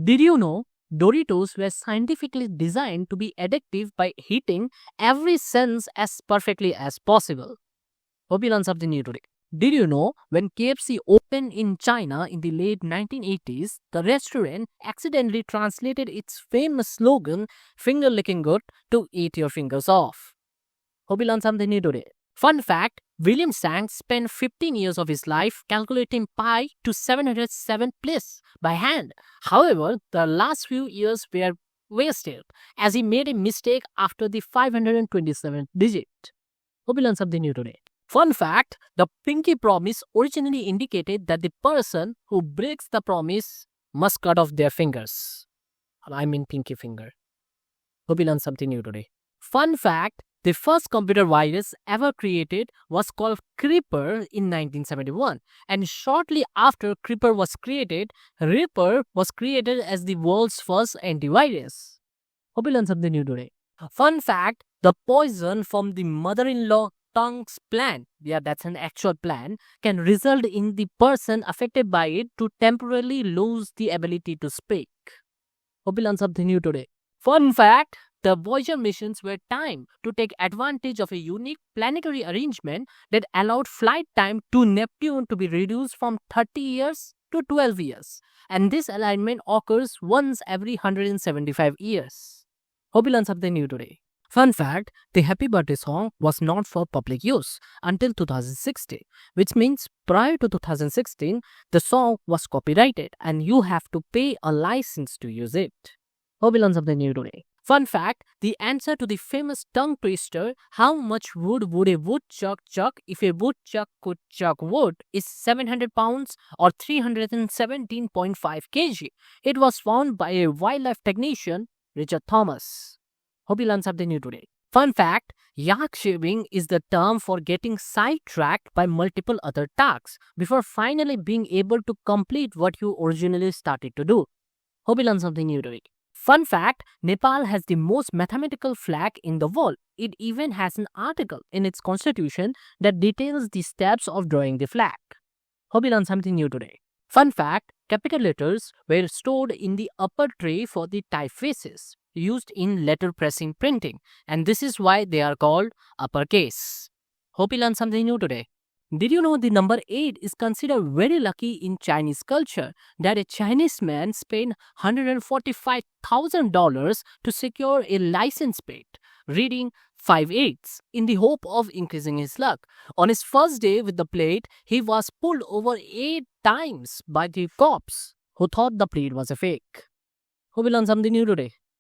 Did you know Doritos were scientifically designed to be addictive by hitting every sense as perfectly as possible? Hope you learned something new today. Did you know when KFC opened in China in the late 1980s, the restaurant accidentally translated its famous slogan, finger licking good, to eat your fingers off? Hope you learned something new today. Fun fact, William Sang spent 15 years of his life calculating pi to 707 plus by hand. However, the last few years were wasted as he made a mistake after the 527th digit. Hope you learned something new today. Fun fact, the pinky promise originally indicated that the person who breaks the promise must cut off their fingers. I mean pinky finger. Hope you learned something new today. Fun fact, the first computer virus ever created was called Creeper in 1971, and shortly after Creeper was created, Reaper was created as the world's first antivirus. Hope you learned something new today. Fun fact, the poison from the mother-in-law tongue's plant, yeah, that's an actual plant, can result in the person affected by it to temporarily lose the ability to speak. Hope you learned something new today. Fun fact, the Voyager missions were timed to take advantage of a unique planetary arrangement that allowed flight time to Neptune to be reduced from 30 years to 12 years. And this alignment occurs once every 175 years. Hope you learned something new today. Fun fact, the Happy Birthday song was not for public use until 2016, which means prior to 2016, the song was copyrighted and you have to pay a license to use it. Hope you learned something new today. Fun fact, the answer to the famous tongue twister, how much wood would a woodchuck chuck if a woodchuck could chuck wood, is 700 pounds or 317.5 kg. It was found by a wildlife technician, Richard Thomas. Hope you learned something new today. Fun fact, yak shaving is the term for getting sidetracked by multiple other tasks before finally being able to complete what you originally started to do. Hope you learned something new today. Fun fact, Nepal has the most mathematical flag in the world. It even has an article in its constitution that details the steps of drawing the flag. Hope you learned something new today. Fun fact, capital letters were stored in the upper tray for the typefaces used in letter pressing printing, and this is why they are called uppercase. Hope you learned something new today. Did you know the number 8 is considered very lucky in Chinese culture, that a Chinese man spent $145,000 to secure a license plate reading 5/8 in the hope of increasing his luck. On his first day with the plate, he was pulled over 8 times by the cops who thought the plate was a fake. Hope you learned something new today.